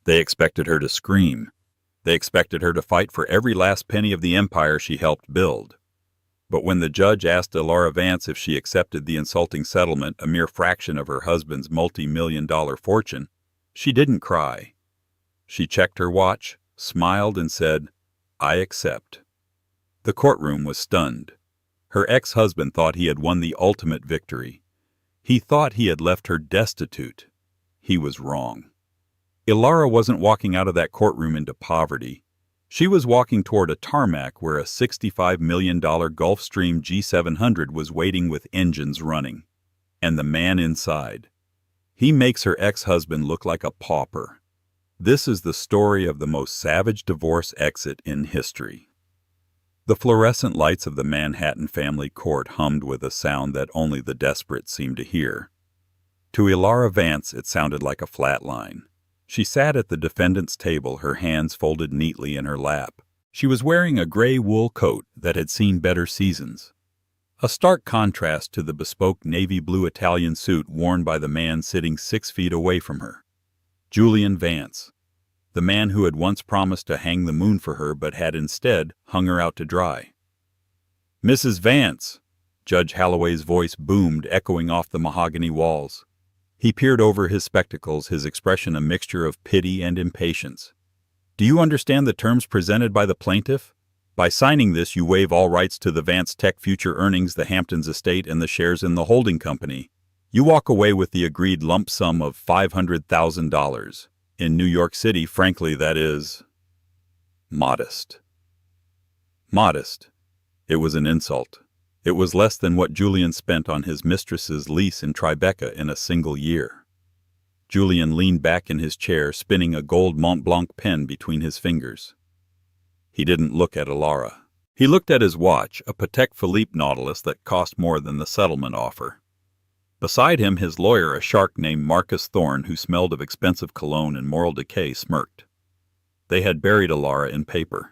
They expected her to scream. They expected her to fight for every last penny of the empire she helped build. But when the judge asked Elara Vance if she accepted the insulting settlement, a mere fraction of her husband's multi-million-dollar fortune, she didn't cry. She checked her watch, smiled, and said, "I accept." The courtroom was stunned. Her ex-husband thought he had won the ultimate victory. He thought he had left her destitute. He was wrong. Elara wasn't walking out of that courtroom into poverty. She was walking toward a tarmac where a $65 million Gulfstream G700 was waiting with engines running. And the man inside. He makes her ex-husband look like a pauper. This is the story of the most savage divorce exit in history. The fluorescent lights of the Manhattan family court hummed with a sound that only the desperate seemed to hear. To Elara Vance, it sounded like a flat line. She sat at the defendant's table, her hands folded neatly in her lap. She was wearing a gray wool coat that had seen better seasons. A stark contrast to the bespoke navy blue Italian suit worn by the man sitting 6 feet away from her. Julian Vance. The man who had once promised to hang the moon for her but had instead hung her out to dry. "Mrs. Vance!" Judge Holloway's voice boomed, echoing off the mahogany walls. He peered over his spectacles, his expression a mixture of pity and impatience. "Do you understand the terms presented by the plaintiff? By signing this, you waive all rights to the Vance Tech future earnings, the Hamptons estate, and the shares in the holding company. You walk away with the agreed lump sum of $500,000. In New York City, frankly, that is modest." Modest. It was an insult. It was less than what Julian spent on his mistress's lease in Tribeca in a single year. Julian leaned back in his chair, spinning a gold Mont Blanc pen between his fingers. He didn't look at Elara. He looked at his watch, a Patek Philippe Nautilus that cost more than the settlement offer. Beside him, his lawyer, a shark named Marcus Thorne, who smelled of expensive cologne and moral decay, smirked. They had buried Elara in paper.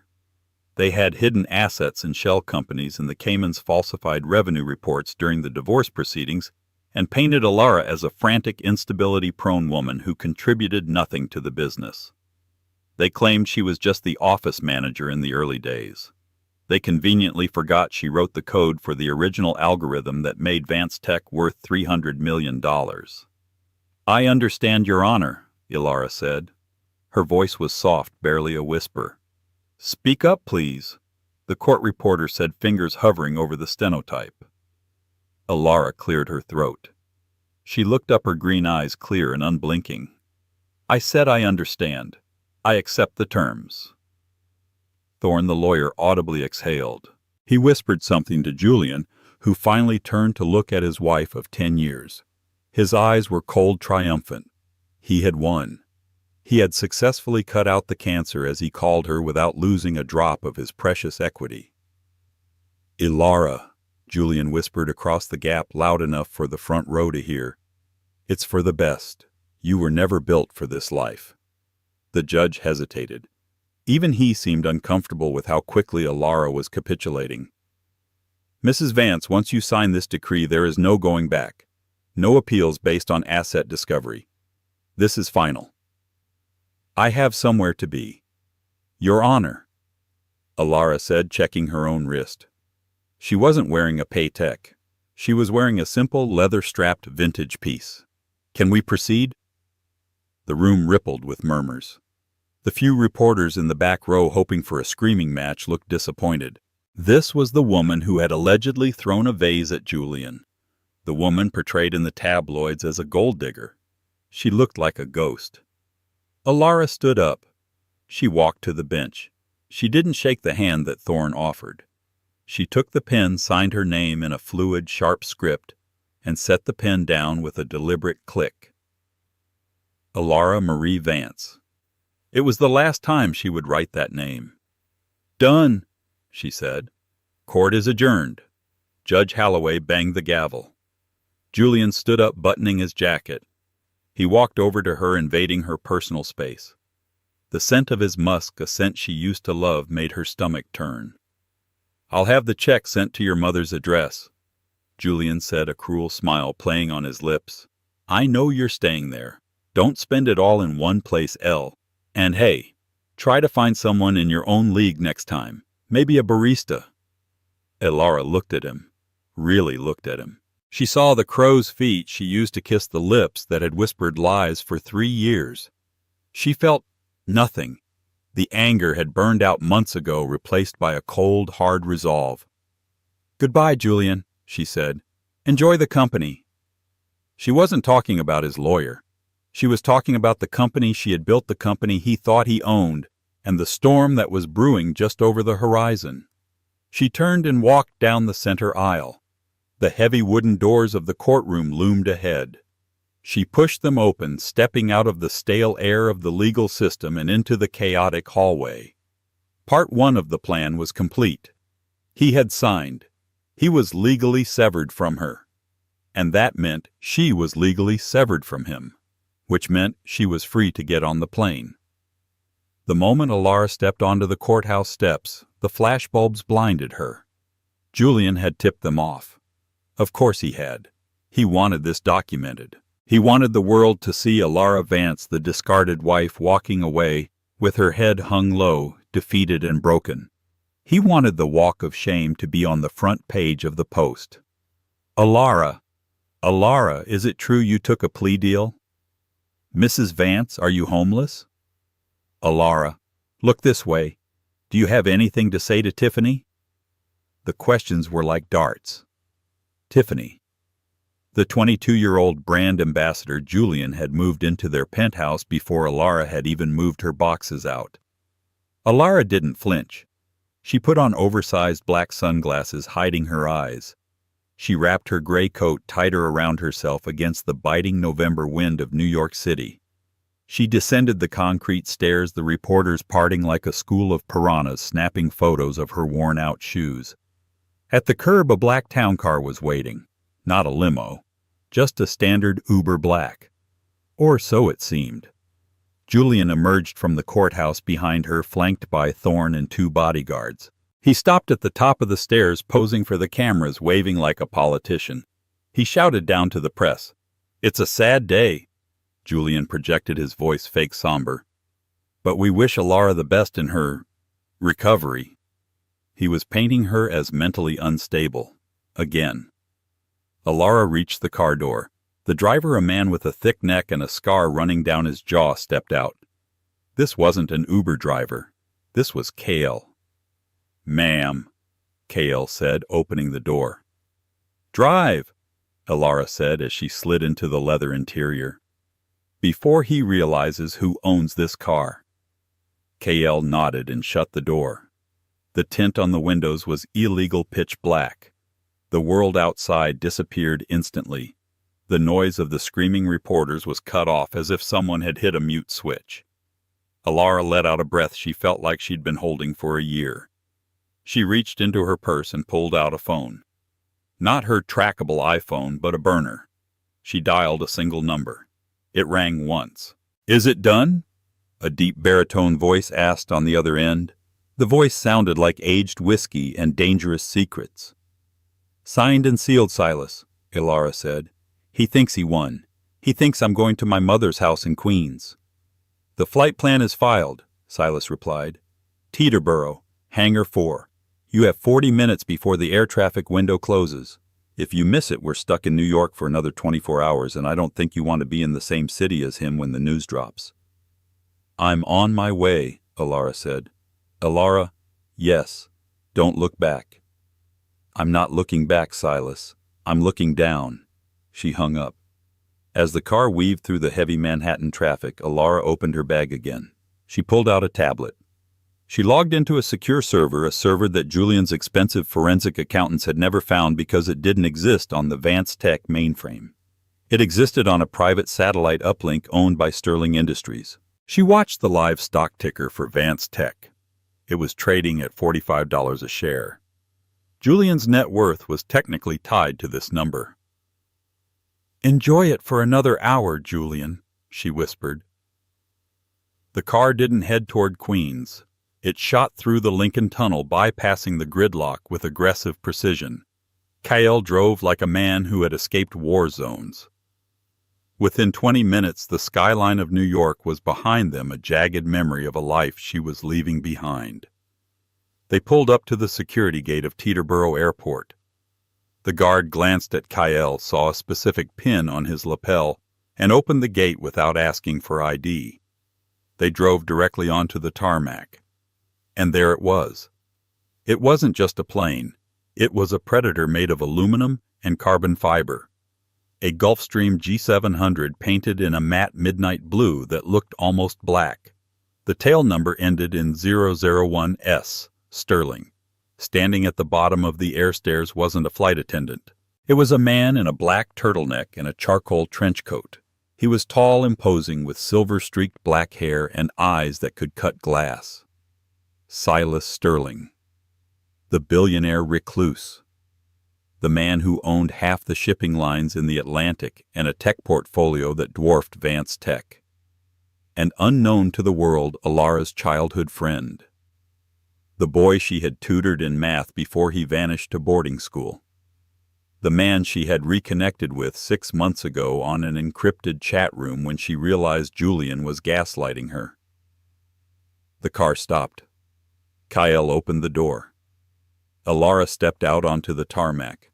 They had hidden assets in shell companies, and the Caymans falsified revenue reports during the divorce proceedings and painted Elara as a frantic, instability-prone woman who contributed nothing to the business. They claimed she was just the office manager in the early days. They conveniently forgot she wrote the code for the original algorithm that made Vance Tech worth $300 million. "I understand, Your Honor," Elara said. Her voice was soft, barely a whisper. "Speak up, please," the court reporter said, fingers hovering over the stenotype. Elara cleared her throat. She looked up, her green eyes clear and unblinking. "I said I understand. I accept the terms." Thorne, the lawyer, audibly exhaled. He whispered something to Julian, who finally turned to look at his wife of 10 years. His eyes were cold, triumphant. He had won. He had successfully cut out the cancer, as he called her, without losing a drop of his precious equity. "Elara," Julian whispered across the gap loud enough for the front row to hear. "It's for the best. You were never built for this life." The judge hesitated. Even he seemed uncomfortable with how quickly Elara was capitulating. "Mrs. Vance, once you sign this decree, there is no going back. No appeals based on asset discovery. This is final. I have somewhere to be." "Your Honor," Elara said, checking her own wrist. She wasn't wearing a Patek. She was wearing a simple, leather-strapped vintage piece. "Can we proceed?" The room rippled with murmurs. The few reporters in the back row, hoping for a screaming match, looked disappointed. This was the woman who had allegedly thrown a vase at Julian. The woman portrayed in the tabloids as a gold digger. She looked like a ghost. Elara stood up. She walked to the bench. She didn't shake the hand that Thorne offered. She took the pen, signed her name in a fluid, sharp script, and set the pen down with a deliberate click. Elara Marie Vance. It was the last time she would write that name. "Done," she said. "Court is adjourned." Judge Holloway banged the gavel. Julian stood up, buttoning his jacket. He walked over to her, invading her personal space. The scent of his musk, a scent she used to love, made her stomach turn. "I'll have the check sent to your mother's address," Julian said, a cruel smile playing on his lips. "I know you're staying there. Don't spend it all in one place, Elle. And hey, try to find someone in your own league next time. Maybe a barista. Elara looked at him, really looked at him. She saw the crow's feet she used to kiss the lips that had whispered lies for 3 years. She felt nothing. The anger had burned out months ago, replaced by a cold, hard resolve. "Goodbye, Julian," she said. "Enjoy the company." She wasn't talking about his lawyer. She was talking about the company she had built, the company he thought he owned, and the storm that was brewing just over the horizon. She turned and walked down the center aisle. The heavy wooden doors of the courtroom loomed ahead. She pushed them open, stepping out of the stale air of the legal system and into the chaotic hallway. Part 1 of the plan was complete. He had signed. He was legally severed from her. And that meant she was legally severed from him, which meant she was free to get on the plane. The moment Elara stepped onto the courthouse steps, the flashbulbs blinded her. Julian had tipped them off. Of course he had. He wanted this documented. He wanted the world to see Elara Vance, the discarded wife, walking away with her head hung low, defeated and broken. He wanted the walk of shame to be on the front page of the Post. "Elara, Elara, is it true you took a plea deal? Mrs. Vance, are you homeless? Elara, look this way. Do you have anything to say to Tiffany?" The questions were like darts. Tiffany. The 22-year-old brand ambassador Julian had moved into their penthouse before Elara had even moved her boxes out. Elara didn't flinch. She put on oversized black sunglasses hiding her eyes. She wrapped her gray coat tighter around herself against the biting November wind of New York City. She descended the concrete stairs, the reporters parting like a school of piranhas snapping photos of her worn-out shoes. At the curb, a black town car was waiting. Not a limo, just a standard Uber Black. Or so it seemed. Julian emerged from the courthouse behind her, flanked by Thorne and 2 bodyguards. He stopped at the top of the stairs, posing for the cameras, waving like a politician. He shouted down to the press, "It's a sad day." Julian projected his voice fake somber. "But we wish Elara the best in her recovery." He was painting her as mentally unstable. Again. Elara reached the car door. The driver, a man with a thick neck and a scar running down his jaw, stepped out. This wasn't an Uber driver. This was Cale. "Ma'am," Cale said, opening the door. "Drive," Elara said as she slid into the leather interior. "Before he realizes who owns this car." Cale nodded and shut the door. The tint on the windows was illegal pitch black. The world outside disappeared instantly. The noise of the screaming reporters was cut off as if someone had hit a mute switch. Elara let out a breath she felt like she'd been holding for a year. She reached into her purse and pulled out a phone. Not her trackable iPhone, but a burner. She dialed a single number. It rang once. "Is it done?" a deep baritone voice asked on the other end. The voice sounded like aged whiskey and dangerous secrets. "Signed and sealed, Silas," Elara said. "He thinks he won. He thinks I'm going to my mother's house in Queens." "The flight plan is filed," Silas replied. "Teterboro, Hangar 4. You have 40 minutes before the air traffic window closes. If you miss it, we're stuck in New York for another 24 hours, and I don't think you want to be in the same city as him when the news drops." "I'm on my way," Elara said. "Elara, yes, don't look back." "I'm not looking back, Silas. I'm looking down." She hung up. As the car weaved through the heavy Manhattan traffic, Elara opened her bag again. She pulled out a tablet. She logged into a secure server, a server that Julian's expensive forensic accountants had never found because it didn't exist on the Vance Tech mainframe. It existed on a private satellite uplink owned by Sterling Industries. She watched the live stock ticker for Vance Tech. It was trading at $45 a share. Julian's net worth was technically tied to this number. "Enjoy it for another hour, Julian," she whispered. The car didn't head toward Queens. It shot through the Lincoln Tunnel, bypassing the gridlock with aggressive precision. Cale drove like a man who had escaped war zones. Within 20 minutes, the skyline of New York was behind them, a jagged memory of a life she was leaving behind. They pulled up to the security gate of Teterboro Airport. The guard glanced at Kyle, saw a specific pin on his lapel, and opened the gate without asking for ID. They drove directly onto the tarmac. And there it was. It wasn't just a plane. It was a Predator made of aluminum and carbon fiber. A Gulfstream G700 painted in a matte midnight blue that looked almost black. The tail number ended in 001S, Sterling. Standing at the bottom of the air stairs wasn't a flight attendant. It was a man in a black turtleneck and a charcoal trench coat. He was tall, imposing, with silver-streaked black hair and eyes that could cut glass. Silas Sterling. The billionaire recluse. The man who owned half the shipping lines in the Atlantic and a tech portfolio that dwarfed Vance Tech. And unknown to the world, Alara's childhood friend. The boy she had tutored in math before he vanished to boarding school. The man she had reconnected with 6 months ago on an encrypted chat room when she realized Julian was gaslighting her. The car stopped. Kyle opened the door. Alara stepped out onto the tarmac.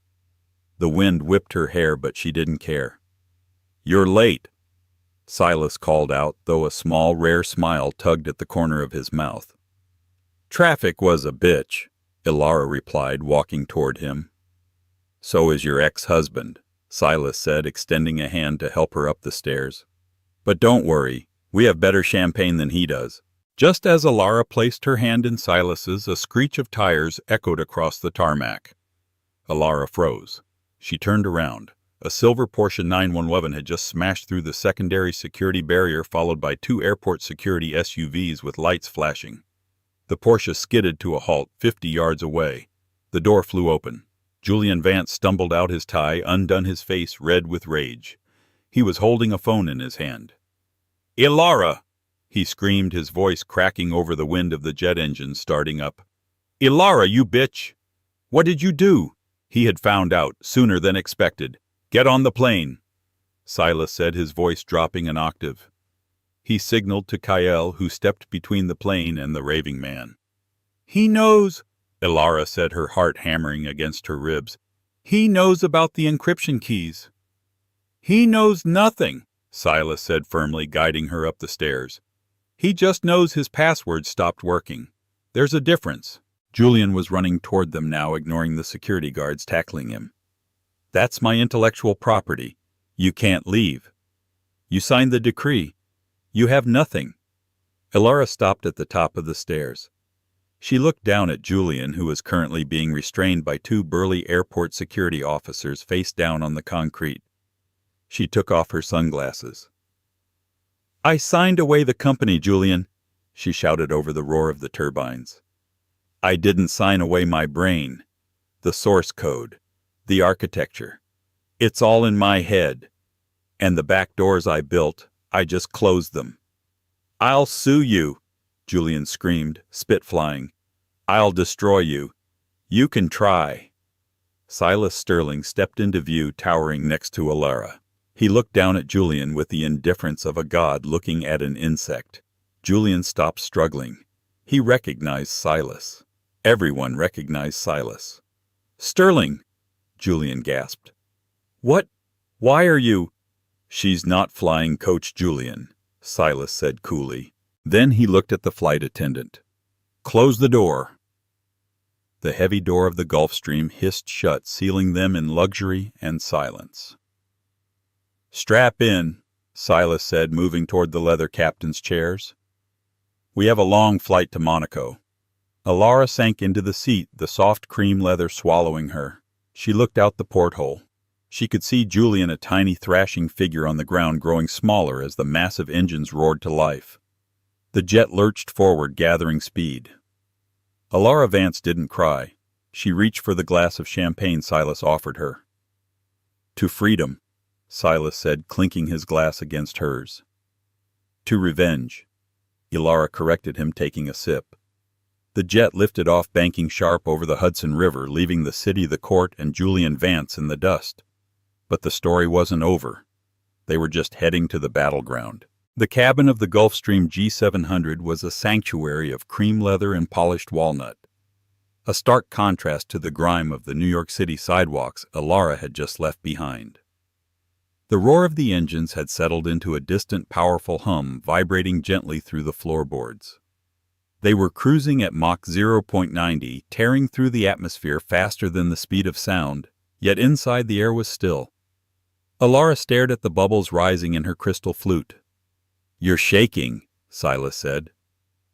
The wind whipped her hair, but she didn't care. "You're late," Silas called out, though a small, rare smile tugged at the corner of his mouth. "Traffic was a bitch," Alara replied, walking toward him. "So is your ex-husband," Silas said, extending a hand to help her up the stairs. "But don't worry, we have better champagne than he does." Just as Alara placed her hand in Silas's, a screech of tires echoed across the tarmac. Alara froze. She turned around. A silver Porsche 911 had just smashed through the secondary security barrier, followed by 2 airport security SUVs with lights flashing. The Porsche skidded to a halt 50 yards away. The door flew open. Julian Vance stumbled out, his tie undone, his face red with rage. He was holding a phone in his hand. "Alara!" he screamed, his voice cracking over the wind of the jet engine starting up. "Alara, you bitch! What did you do?" He had found out sooner than expected. "Get on the plane," Silas said, his voice dropping an octave. He signaled to Kyle, who stepped between the plane and the raving man. "He knows," Alara said, her heart hammering against her ribs. "He knows about the encryption keys." "He knows nothing," Silas said firmly, guiding her up the stairs. "He just knows his password stopped working. There's a difference." Julian was running toward them now, ignoring the security guards tackling him. "That's my intellectual property. You can't leave. You signed the decree. You have nothing." Alara stopped at the top of the stairs. She looked down at Julian, who was currently being restrained by 2 burly airport security officers face down on the concrete. She took off her sunglasses. "I signed away the company, Julian," she shouted over the roar of the turbines. "I didn't sign away my brain. The source code. The architecture. It's all in my head. And the back doors I built, I just closed them." "I'll sue you," Julian screamed, spit flying. "I'll destroy you. You can try." Silas Sterling stepped into view, towering next to Alara. He looked down at Julian with the indifference of a god looking at an insect. Julian stopped struggling. He recognized Silas. Everyone recognized Silas. "Sterling!" Julian gasped. "What? Why are you—" "She's not flying Coach Julian," Silas said coolly. Then he looked at the flight attendant. "Close the door." The heavy door of the Gulfstream hissed shut, sealing them in luxury and silence. "Strap in," Silas said, moving toward the leather captain's chairs. "We have a long flight to Monaco." Alara sank into the seat, the soft cream leather swallowing her. She looked out the porthole. She could see Julian, a tiny thrashing figure on the ground, growing smaller as the massive engines roared to life. The jet lurched forward, gathering speed. Alara Vance didn't cry. She reached for the glass of champagne Silas offered her. "To freedom," Silas said, clinking his glass against hers. "To revenge," Alara corrected him, taking a sip. The jet lifted off, banking sharp over the Hudson River, leaving the city, the court, and Julian Vance in the dust. But the story wasn't over. They were just heading to the battleground. The cabin of the Gulfstream G700 was a sanctuary of cream leather and polished walnut. A stark contrast to the grime of the New York City sidewalks Alara had just left behind. The roar of the engines had settled into a distant, powerful hum vibrating gently through the floorboards. They were cruising at Mach 0.90, tearing through the atmosphere faster than the speed of sound, yet inside the air was still. Alara stared at the bubbles rising in her crystal flute. "You're shaking," Silas said.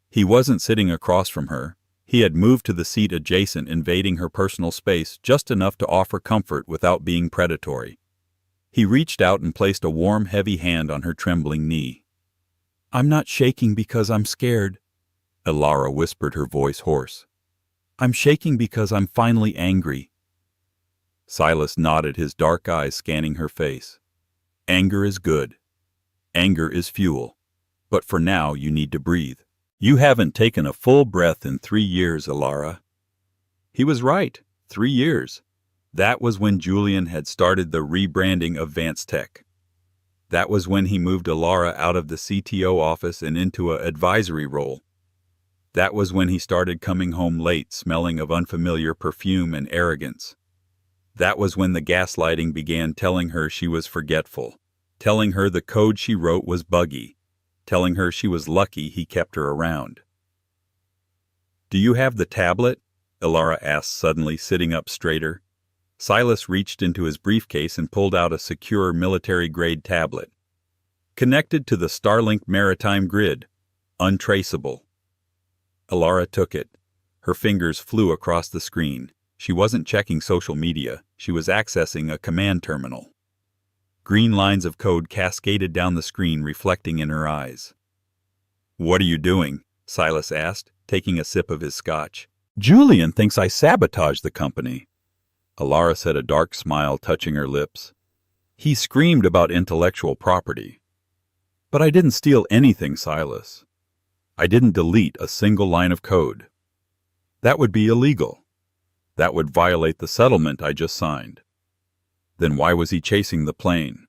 He wasn't sitting across from her. He had moved to the seat adjacent, invading her personal space just enough to offer comfort without being predatory. He reached out and placed a warm, heavy hand on her trembling knee. "I'm not shaking because I'm scared," Alara whispered, her voice hoarse. "I'm shaking because I'm finally angry." Silas nodded, his dark eyes scanning her face. "Anger is good. Anger is fuel. But for now, you need to breathe. You haven't taken a full breath in 3 years, Alara." He was right. 3 years. That was when Julian had started the rebranding of Vance Tech. That was when he moved Alara out of the CTO office and into an advisory role. That was when he started coming home late, smelling of unfamiliar perfume and arrogance. That was when the gaslighting began, telling her she was forgetful, telling her the code she wrote was buggy, telling her she was lucky he kept her around. "Do you have the tablet?" Alara asked suddenly, sitting up straighter. Silas reached into his briefcase and pulled out a secure military-grade tablet. Connected to the Starlink maritime grid. Untraceable. Alara took it. Her fingers flew across the screen. She wasn't checking social media. She was accessing a command terminal. Green lines of code cascaded down the screen, reflecting in her eyes. "What are you doing?" Silas asked, taking a sip of his scotch. "Julian thinks I sabotaged the company." Alara said, a dark smile touching her lips. "He screamed about intellectual property. But I didn't steal anything, Silas. I didn't delete a single line of code. That would be illegal. That would violate the settlement I just signed." Then why was he chasing the plane?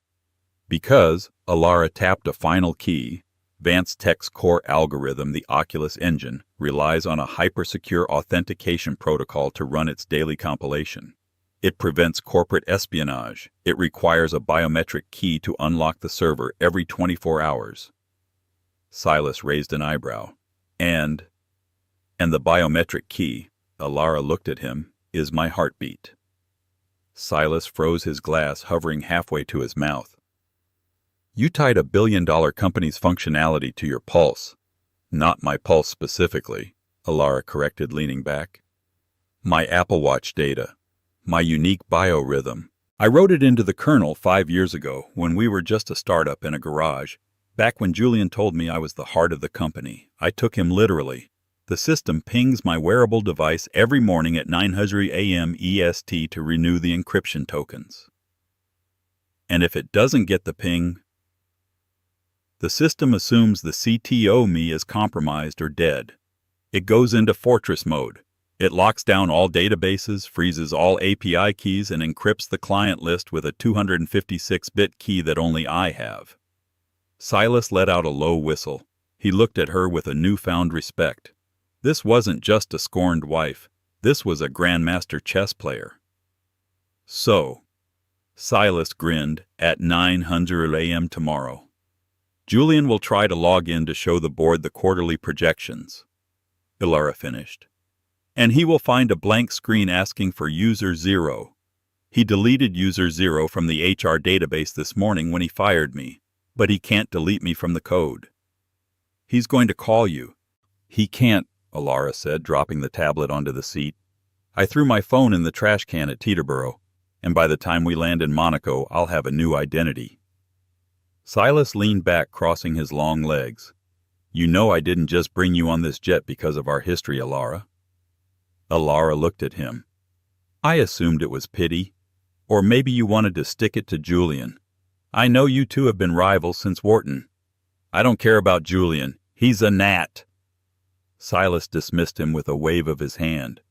Because, Alara tapped a final key. Vance Tech's core algorithm, the Oculus engine, relies on a hyper-secure authentication protocol to run its daily compilation. It prevents corporate espionage. It requires a biometric key to unlock the server every 24 hours. Silas raised an eyebrow. And the biometric key, Alara looked at him, is my heartbeat. Silas froze his glass, hovering halfway to his mouth. "You tied a billion-dollar company's functionality to your pulse." "Not my pulse specifically," Alara corrected, leaning back. "My Apple Watch data. My unique biorhythm. I wrote it into the kernel 5 years ago, when we were just a startup in a garage. Back when Julian told me I was the heart of the company, I took him literally. The system pings my wearable device every morning at 900 a.m. EST to renew the encryption tokens. And if it doesn't get the ping, the system assumes the CTO me is compromised or dead. It goes into fortress mode. It locks down all databases, freezes all API keys, and encrypts the client list with a 256-bit key that only I have." Silas let out a low whistle. He looked at her with a newfound respect. This wasn't just a scorned wife. This was a grandmaster chess player. "So," Silas grinned, "at 900 a.m. tomorrow, Julian will try to log in to show the board the quarterly projections," Alara finished. "And he will find a blank screen asking for user 0. He deleted user 0 from the HR database this morning when he fired me, but he can't delete me from the code. He's going to call you." "He can't," Alara said, dropping the tablet onto the seat. "I threw my phone in the trash can at Teterboro, and by the time we land in Monaco, I'll have a new identity." Silas leaned back, crossing his long legs. "You know I didn't just bring you on this jet because of our history, Alara." Alara looked at him. "I assumed it was pity. Or maybe you wanted to stick it to Julian. I know you two have been rivals since Wharton." "I don't care about Julian. He's a gnat." Silas dismissed him with a wave of his hand.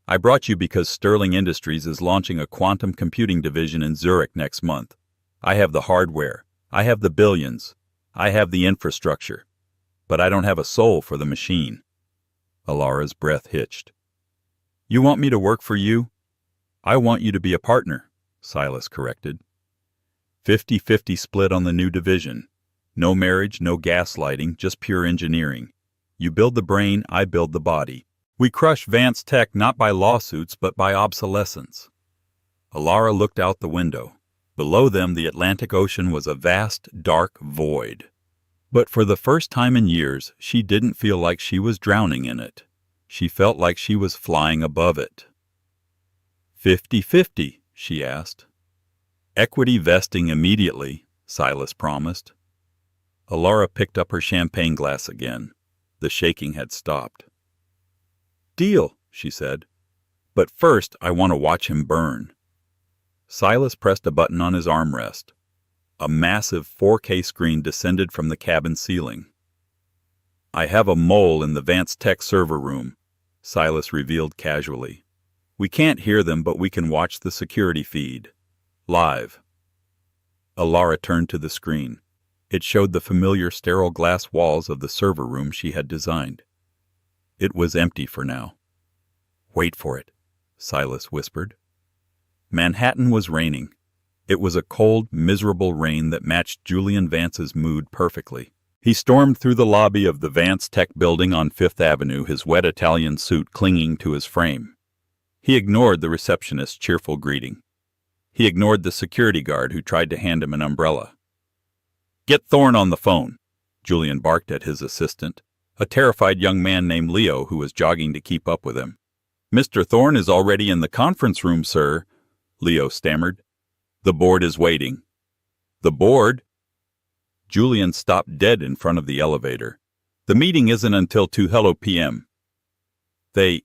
"I brought you because Sterling Industries is launching a quantum computing division in Zurich next month. I have the hardware. I have the billions. I have the infrastructure. But I don't have a soul for the machine. Alara's breath hitched. You want me to work for you? I want you to be a partner, Silas corrected. 50-50 split on the new division. No marriage, no gaslighting, just pure engineering. You build the brain, I build the body. We crush Vance Tech not by lawsuits, but by obsolescence. Alara looked out the window. Below them, the Atlantic Ocean was a vast, dark void. But for the first time in years, she didn't feel like she was drowning in it. She felt like she was flying above it. 50-50, she asked. Equity vesting immediately, Silas promised. Alara picked up her champagne glass again. The shaking had stopped. Deal, she said. But first, I want to watch him burn. Silas pressed a button on his armrest. A massive 4K screen descended from the cabin ceiling. I have a mole in the Vance Tech server room, Silas revealed casually. We can't hear them, but we can watch the security feed. Live. Alara turned to the screen. It showed the familiar sterile glass walls of the server room she had designed. It was empty for now. Wait for it, Silas whispered. Manhattan was raining. It was a cold, miserable rain that matched Julian Vance's mood perfectly. He stormed through the lobby of the Vance Tech building on Fifth Avenue, his wet Italian suit clinging to his frame. He ignored the receptionist's cheerful greeting. He ignored the security guard who tried to hand him an umbrella. Get Thorne on the phone, Julian barked at his assistant, a terrified young man named Leo who was jogging to keep up with him. Mr. Thorne is already in the conference room, sir, Leo stammered. The board is waiting. The board? Julian stopped dead in front of the elevator. The meeting isn't until 2 p.m. They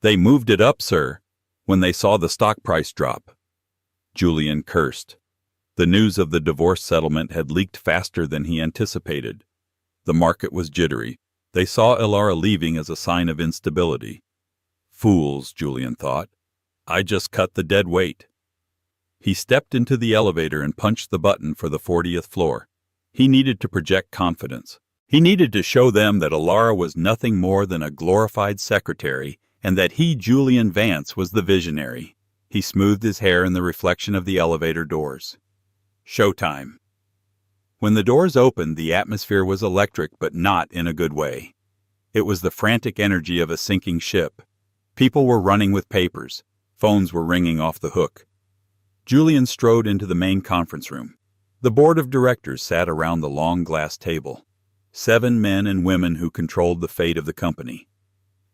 moved it up, sir, when they saw the stock price drop. Julian cursed. The news of the divorce settlement had leaked faster than he anticipated. The market was jittery. They saw Alara leaving as a sign of instability. Fools, Julian thought. I just cut the dead weight. He stepped into the elevator and punched the button for the 40th floor. He needed to project confidence. He needed to show them that Alara was nothing more than a glorified secretary and that he, Julian Vance, was the visionary. He smoothed his hair in the reflection of the elevator doors. Showtime. When the doors opened, the atmosphere was electric, but not in a good way. It was the frantic energy of a sinking ship. People were running with papers. Phones were ringing off the hook. Julian strode into the main conference room. The board of directors sat around the long glass table. 7 men and women who controlled the fate of the company.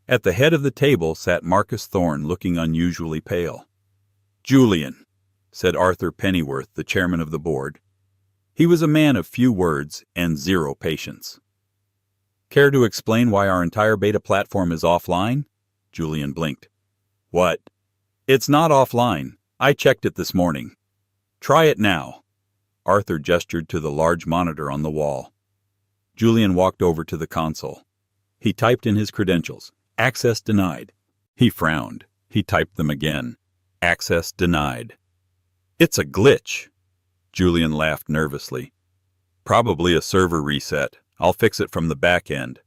At the head of the table sat Marcus Thorne, looking unusually pale. Julian, said Arthur Pennyworth, the chairman of the board. He was a man of few words and zero patience. Care to explain why our entire beta platform is offline? Julian blinked. What? It's not offline. I checked it this morning. Try it now. Arthur gestured to the large monitor on the wall. Julian walked over to the console. He typed in his credentials. Access denied. He frowned. He typed them again. Access denied. It's a glitch. Julian laughed nervously. Probably a server reset. I'll fix it from the back end.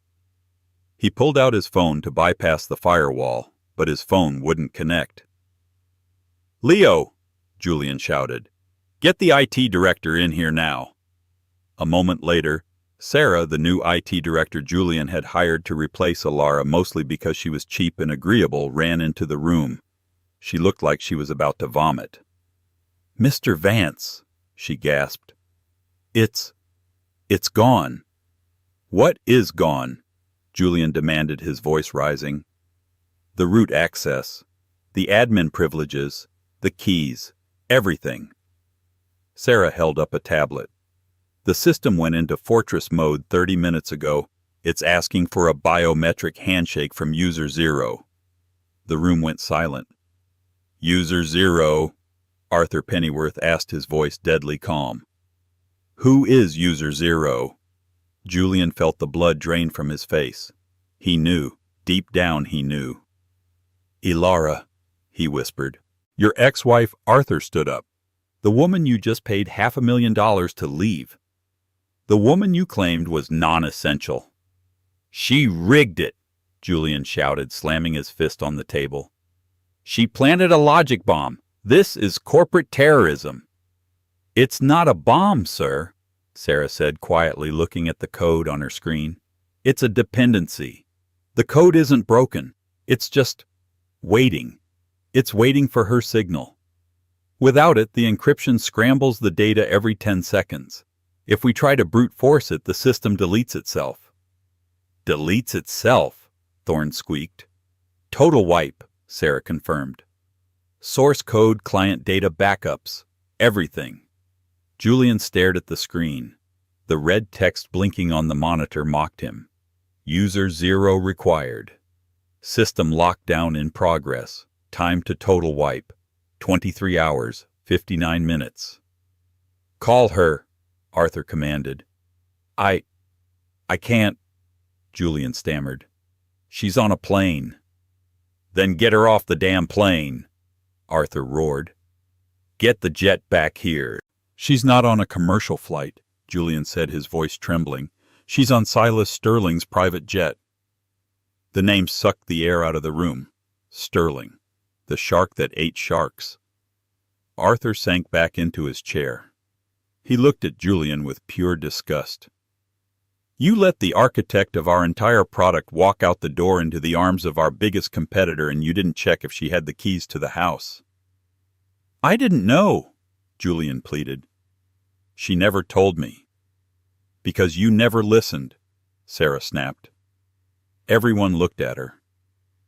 He pulled out his phone to bypass the firewall, but his phone wouldn't connect. Leo, Julian shouted. Get the IT director in here now. A moment later, Sarah, the new IT director Julian had hired to replace Alara mostly because she was cheap and agreeable, ran into the room. She looked like she was about to vomit. Mr. Vance, she gasped. It's gone. What is gone? Julian demanded, his voice rising. The root access, the admin privileges, the keys, everything. Sarah held up a tablet. The system went into fortress mode 30 minutes ago. It's asking for a biometric handshake from user 0. The room went silent. User 0, Arthur Pennyworth asked, his voice deadly calm. Who is user 0? Julian felt the blood drain from his face. He knew. Deep down he knew. Alara, he whispered. Your ex-wife. Arthur stood up. The woman you just paid $500,000 to leave. The woman you claimed was non-essential. She rigged it, Julian shouted, slamming his fist on the table. She planted a logic bomb. This is corporate terrorism. It's not a bomb, sir, Sarah said quietly, looking at the code on her screen. It's a dependency. The code isn't broken. It's just waiting. It's waiting for her signal. Without it, the encryption scrambles the data every 10 seconds. If we try to brute force it, the system deletes itself. Deletes itself, Thorne squeaked. Total wipe, Sarah confirmed. Source code, client data, backups, everything. Julian stared at the screen. The red text blinking on the monitor mocked him. User 0 required. System lockdown in progress. Time to total wipe. 23 hours, 59 minutes. Call her, Arthur commanded. I can't, Julian stammered. She's on a plane. Then get her off the damn plane, Arthur roared. Get the jet back here. She's not on a commercial flight, Julian said, his voice trembling. She's on Silas Sterling's private jet. The name sucked the air out of the room. Sterling, the shark that ate sharks. Arthur sank back into his chair. He looked at Julian with pure disgust. You let the architect of our entire product walk out the door into the arms of our biggest competitor, and you didn't check if she had the keys to the house. I didn't know, Julian pleaded. She never told me. Because you never listened, Sarah snapped. Everyone looked at her.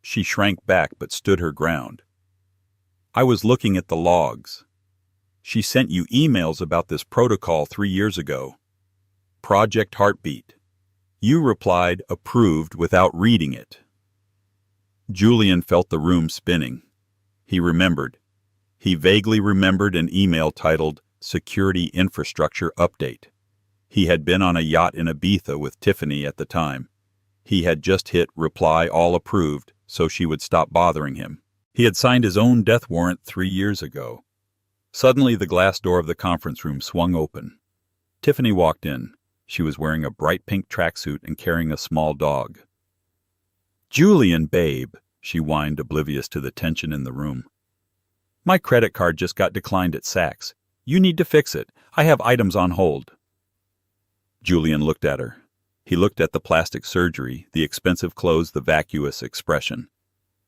She shrank back but stood her ground. I was looking at the logs. She sent you emails about this protocol 3 years ago. Project Heartbeat. You replied, approved, without reading it. Julian felt the room spinning. He remembered. He vaguely remembered an email titled Security Infrastructure Update. He had been on a yacht in Ibiza with Tiffany at the time. He had just hit reply all approved so she would stop bothering him. He had signed his own death warrant 3 years ago. Suddenly the glass door of the conference room swung open. Tiffany walked in. She was wearing a bright pink tracksuit and carrying a small dog. Julian, babe, she whined, oblivious to the tension in the room. My credit card just got declined at Saks. You need to fix it. I have items on hold. Julian looked at her. He looked at the plastic surgery, the expensive clothes, the vacuous expression.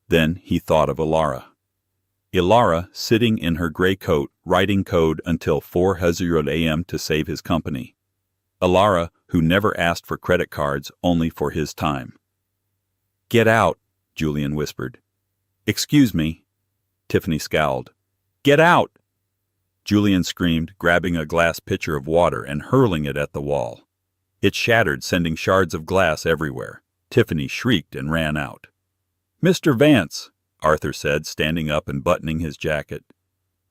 Then he thought of Ilara. Ilara, sitting in her gray coat, writing code until 4:00 a.m. to save his company. Ilara, who never asked for credit cards, only for his time. Get out, Julian whispered. Excuse me. Tiffany scowled. Get out! Julian screamed, grabbing a glass pitcher of water and hurling it at the wall. It shattered, sending shards of glass everywhere. Tiffany shrieked and ran out. Mr. Vance, Arthur said, standing up and buttoning his jacket.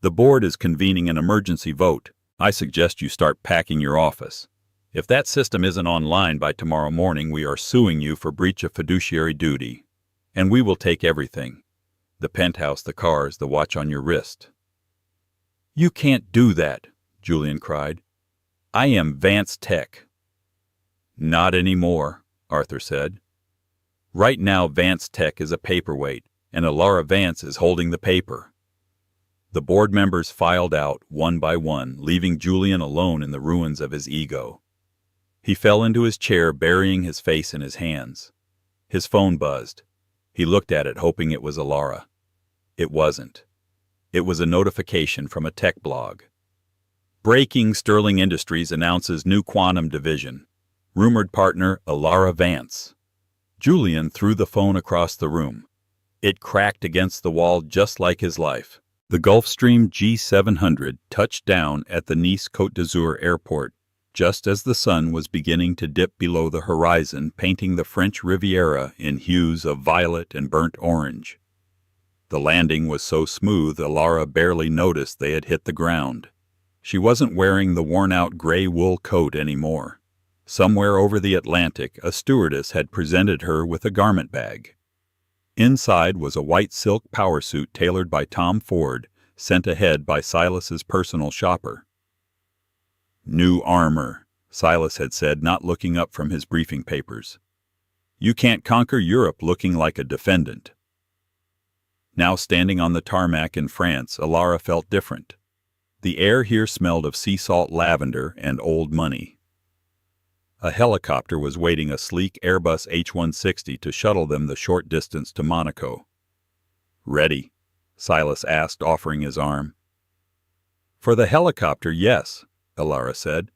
The board is convening an emergency vote. I suggest you start packing your office. If that system isn't online by tomorrow morning, we are suing you for breach of fiduciary duty. And we will take everything. The penthouse, the cars, the watch on your wrist. You can't do that, Julian cried. I am Vance Tech. Not anymore, Arthur said. Right now, Vance Tech is a paperweight, and Ilara Vance is holding the paper. The board members filed out, one by one, leaving Julian alone in the ruins of his ego. He fell into his chair, burying his face in his hands. His phone buzzed. He looked at it, hoping it was Ilara. It wasn't. It was a notification from a tech blog. Breaking: Sterling Industries announces new quantum division. Rumored partner, Ilara Vance. Julian threw the phone across the room. It cracked against the wall just like his life. The Gulfstream G700 touched down at the Nice Côte d'Azur airport, just as the sun was beginning to dip below the horizon, painting the French Riviera in hues of violet and burnt orange. The landing was so smooth, Ilara barely noticed they had hit the ground. She wasn't wearing the worn-out gray wool coat anymore. Somewhere over the Atlantic, a stewardess had presented her with a garment bag. Inside was a white silk power suit tailored by Tom Ford, sent ahead by Silas's personal shopper. "New armor," Silas had said, not looking up from his briefing papers. "You can't conquer Europe looking like a defendant." Now standing on the tarmac in France, Alara felt different. The air here smelled of sea salt, lavender, and old money. A helicopter was waiting, a sleek Airbus H-160, to shuttle them the short distance to Monaco. "Ready?" Silas asked, offering his arm. "For the helicopter, yes," Alara said.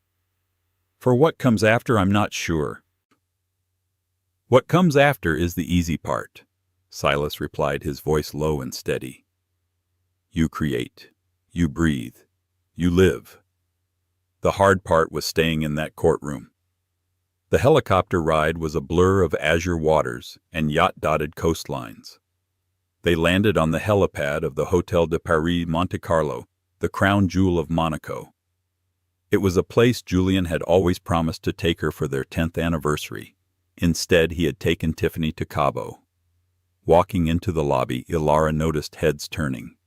"For what comes after, I'm not sure." "What comes after is the easy part," Silas replied, his voice low and steady. "You create. You breathe. You live. The hard part was staying in that courtroom." The helicopter ride was a blur of azure waters and yacht-dotted coastlines. They landed on the helipad of the Hôtel de Paris Monte Carlo, the crown jewel of Monaco. It was a place Julian had always promised to take her for their 10th anniversary. Instead, he had taken Tiffany to Cabo. Walking into the lobby, Alara noticed heads turning.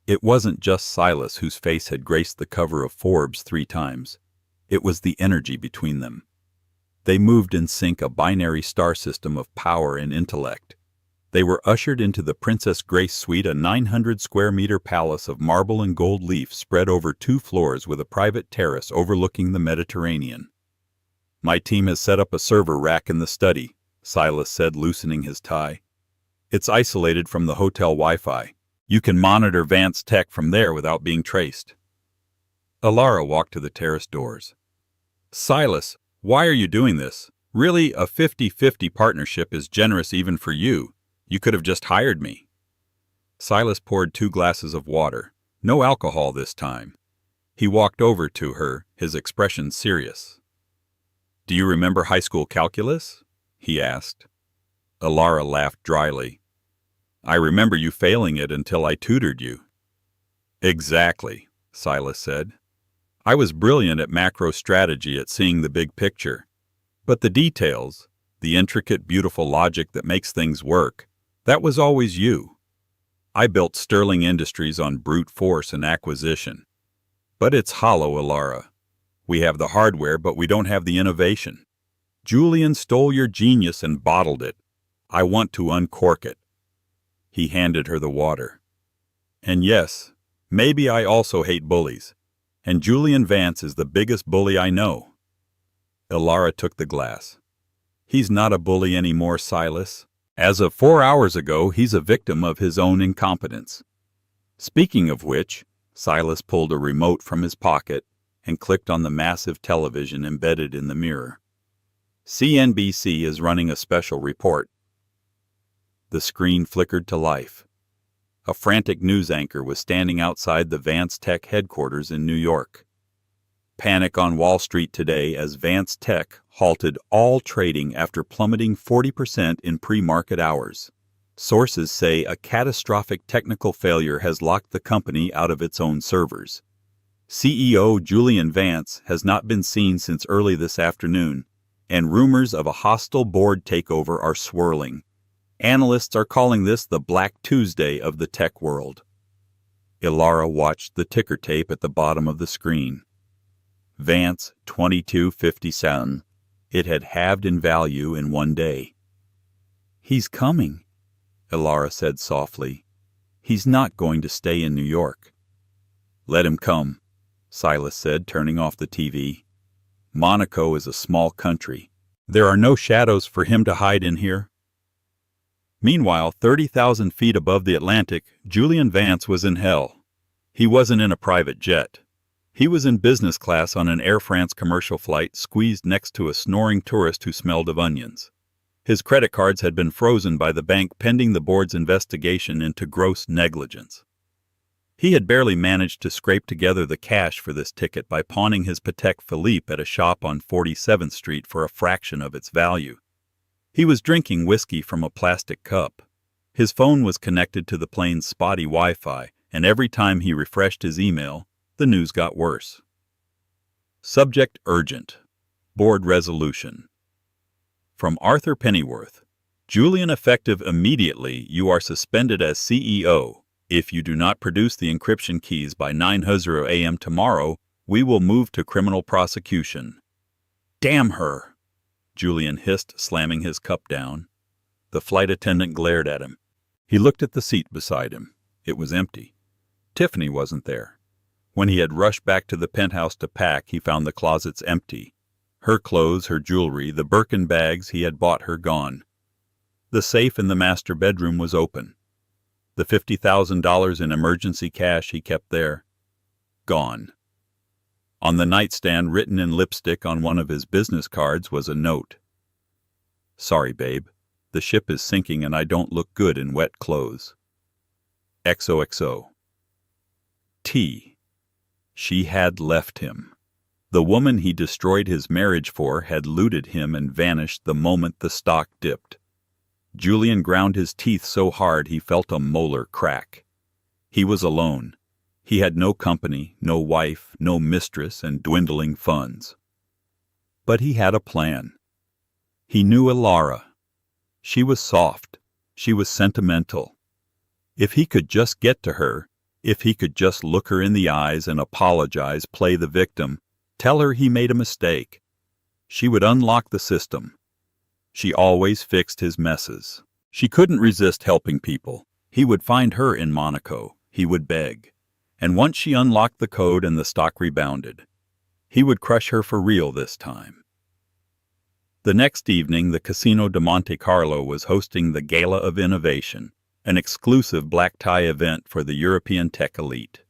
It wasn't just Silas whose face had graced the cover of Forbes 3 times. It was the energy between them. They moved in sync, a binary star system of power and intellect. They were ushered into the Princess Grace Suite, a 900-square-meter palace of marble and gold leaf spread over 2 floors with a private terrace overlooking the Mediterranean. "My team has set up a server rack in the study," Silas said, loosening his tie. "It's isolated from the hotel Wi-Fi. You can monitor Vance Tech from there without being traced." Alara walked to the terrace doors. "Silas, why are you doing this? Really, a 50-50 partnership is generous even for you. You could have just hired me." Silas poured 2 glasses of water. No alcohol this time. He walked over to her, his expression serious. "Do you remember high school calculus?" he asked. Alara laughed dryly. "I remember you failing it until I tutored you." "Exactly," Silas said. "I was brilliant at macro strategy, at seeing the big picture. But the details, the intricate, beautiful logic that makes things work, that was always you. I built Sterling Industries on brute force and acquisition. But it's hollow, Alara. We have the hardware, but we don't have the innovation. Julian stole your genius and bottled it. I want to uncork it." He handed her the water. "And yes, maybe I also hate bullies. And Julian Vance is the biggest bully I know." Alara took the glass. "He's not a bully anymore, Silas. As of 4 hours ago, he's a victim of his own incompetence. Speaking of which," Silas pulled a remote from his pocket and clicked on the massive television embedded in the mirror. "CNBC is running a special report." The screen flickered to life. A frantic news anchor was standing outside the Vance Tech headquarters in New York. "Panic on Wall Street today as Vance Tech halted all trading after plummeting 40% in pre-market hours. Sources say a catastrophic technical failure has locked the company out of its own servers. CEO Julian Vance has not been seen since early this afternoon, and rumors of a hostile board takeover are swirling. Analysts are calling this the Black Tuesday of the tech world." Alara watched the ticker tape at the bottom of the screen. Vance 2257. It had halved in value in 1 day. "He's coming," Alara said softly. "He's not going to stay in New York." "Let him come," Silas said, turning off the TV. "Monaco is a small country. There are no shadows for him to hide in here." Meanwhile, 30,000 feet above the Atlantic, Julian Vance was in hell. He wasn't in a private jet. He was in business class on an Air France commercial flight, squeezed next to a snoring tourist who smelled of onions. His credit cards had been frozen by the bank pending the board's investigation into gross negligence. He had barely managed to scrape together the cash for this ticket by pawning his Patek Philippe at a shop on 47th Street for a fraction of its value. He was drinking whiskey from a plastic cup. His phone was connected to the plane's spotty Wi-Fi, and every time he refreshed his email, the news got worse. Subject urgent. Board resolution. From Arthur Pennyworth. Julian, effective immediately, you are suspended as CEO. If you do not produce the encryption keys by 9:00 a.m. tomorrow, we will move to criminal prosecution." "Damn her!" Julian hissed, slamming his cup down. The flight attendant glared at him. He looked at the seat beside him. It was empty. Tiffany wasn't there. When he had rushed back to the penthouse to pack, he found the closets empty. Her clothes, her jewelry, the Birkin bags he had bought her gone. The safe in the master bedroom was open. The $50,000 in emergency cash he kept there, gone. On the nightstand, written in lipstick on one of his business cards, was a note. "Sorry, babe. The ship is sinking and I don't look good in wet clothes. XOXO." T. She had left him. The woman he destroyed his marriage for had looted him and vanished the moment the stock dipped. Julian ground his teeth so hard he felt a molar crack. He was alone. He had no company, no wife, no mistress, and dwindling funds. But he had a plan. He knew Elara. She was soft. She was sentimental. If he could just get to her, if he could just look her in the eyes and apologize, play the victim, tell her he made a mistake, she would unlock the system. She always fixed his messes. She couldn't resist helping people. He would find her in Monaco. He would beg. And once she unlocked the code and the stock rebounded, he would crush her for real this time. The next evening, the Casino de Monte Carlo was hosting the Gala of Innovation, an exclusive black-tie event for the European tech elite.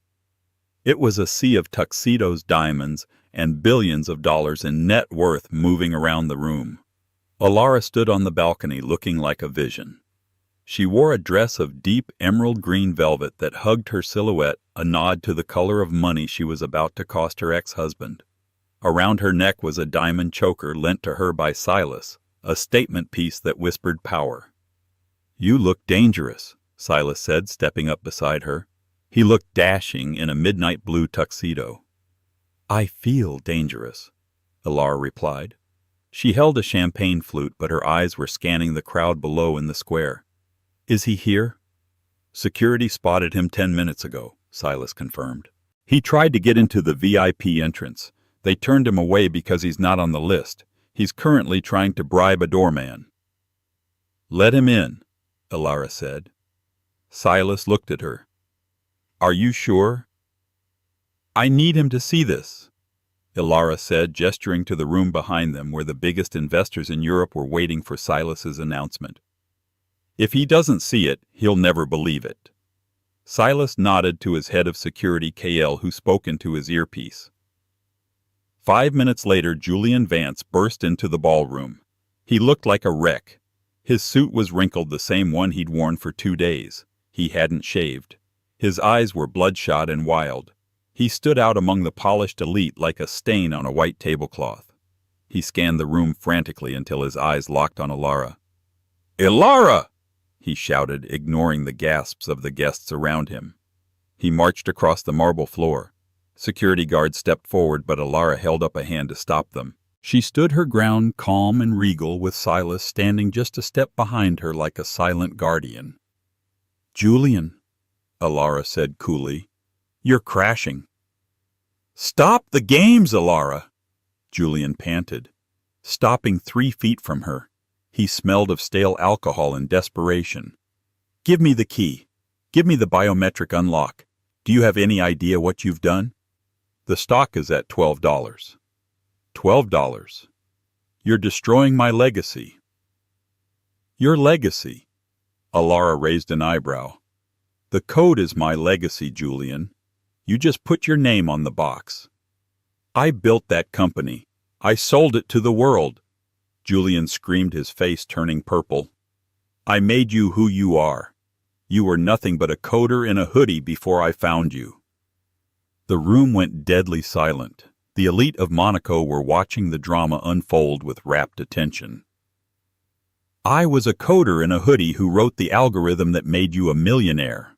It was a sea of tuxedos, diamonds, and billions of dollars in net worth moving around the room. Elara stood on the balcony looking like a vision. She wore a dress of deep emerald green velvet that hugged her silhouette, a nod to the color of money she was about to cost her ex-husband. Around her neck was a diamond choker lent to her by Silas, a statement piece that whispered power. "You look dangerous," Silas said, stepping up beside her. He looked dashing in a midnight blue tuxedo. "I feel dangerous," Elara replied. She held a champagne flute, but her eyes were scanning the crowd below in the square. "Is he here?" "Security spotted him 10 minutes ago," Silas confirmed. "He tried to get into the VIP entrance. They turned him away because he's not on the list. He's currently trying to bribe a doorman." "Let him in," Elara said. Silas looked at her. "Are you sure?" "I need him to see this," Elara said, gesturing to the room behind them where the biggest investors in Europe were waiting for Silas's announcement. "If he doesn't see it, he'll never believe it." Silas nodded to his head of security, KL, who spoke into his earpiece. 5 minutes later, Julian Vance burst into the ballroom. He looked like a wreck. His suit was wrinkled, the same one he'd worn for 2 days. He hadn't shaved. His eyes were bloodshot and wild. He stood out among the polished elite like a stain on a white tablecloth. He scanned the room frantically until his eyes locked on Elara. "Elara!" he shouted, ignoring the gasps of the guests around him. He marched across the marble floor. Security guards stepped forward, but Elara held up a hand to stop them. She stood her ground, calm and regal, with Silas standing just a step behind her like a silent guardian. "Julian," Elara said coolly, "you're crashing." "Stop the games, Elara!" Julian panted. Stopping 3 feet from her, he smelled of stale alcohol in desperation. "Give me the key. Give me the biometric unlock. Do you have any idea what you've done? The stock is at $12. $12. You're destroying my legacy." "Your legacy?" Elara raised an eyebrow. "The code is my legacy, Julian. You just put your name on the box. I built that company. I sold it to the world." Julian screamed, his face turning purple. "I made you who you are. You were nothing but a coder in a hoodie before I found you." The room went deadly silent. The elite of Monaco were watching the drama unfold with rapt attention. "I was a coder in a hoodie who wrote the algorithm that made you a millionaire,"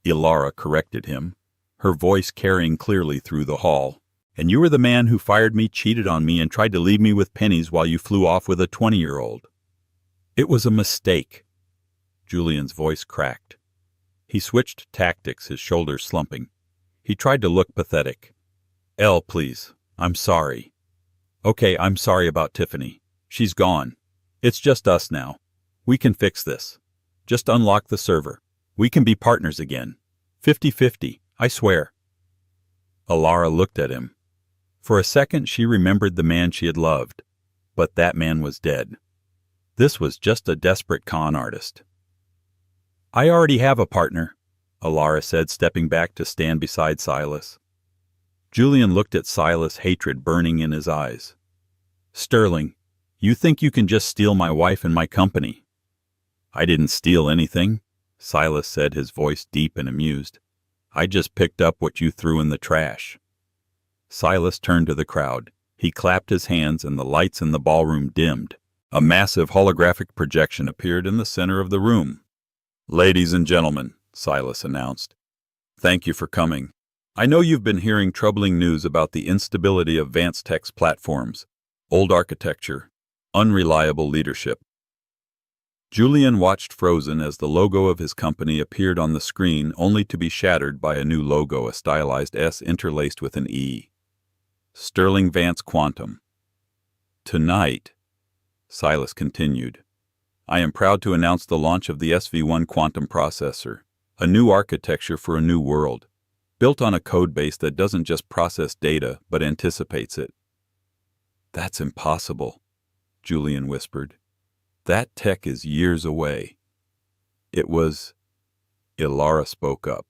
Elara corrected him, her voice carrying clearly through the hall. "And you were the man who fired me, cheated on me, and tried to leave me with pennies while you flew off with a 20-year-old. It was a mistake." Julian's voice cracked. He switched tactics, his shoulders slumping. He tried to look pathetic. "Elle, please. I'm sorry." "Okay, I'm sorry about Tiffany. She's gone. It's just us now. We can fix this. Just unlock the server. We can be partners again. 50-50, I swear." Alara looked at him. For a second she remembered the man she had loved, but that man was dead. This was just a desperate con artist. "I already have a partner," Alara said, stepping back to stand beside Silas. Julian looked at Silas, hatred burning in his eyes. "Sterling, you think you can just steal my wife and my company?" "I didn't steal anything," Silas said, his voice deep and amused. "I just picked up what you threw in the trash." Silas turned to the crowd. He clapped his hands and the lights in the ballroom dimmed. A massive holographic projection appeared in the center of the room. "Ladies and gentlemen," Silas announced, "thank you for coming. I know you've been hearing troubling news about the instability of Vance Tech's platforms, old architecture, unreliable leadership." Julian watched frozen as the logo of his company appeared on the screen, only to be shattered by a new logo, a stylized S interlaced with an E. Sterling Vance Quantum. "Tonight," Silas continued, "I am proud to announce the launch of the SV1 quantum processor, a new architecture for a new world, built on a code base that doesn't just process data but anticipates it." "That's impossible," Julian whispered. "That tech is years away." "It was," Alara spoke up,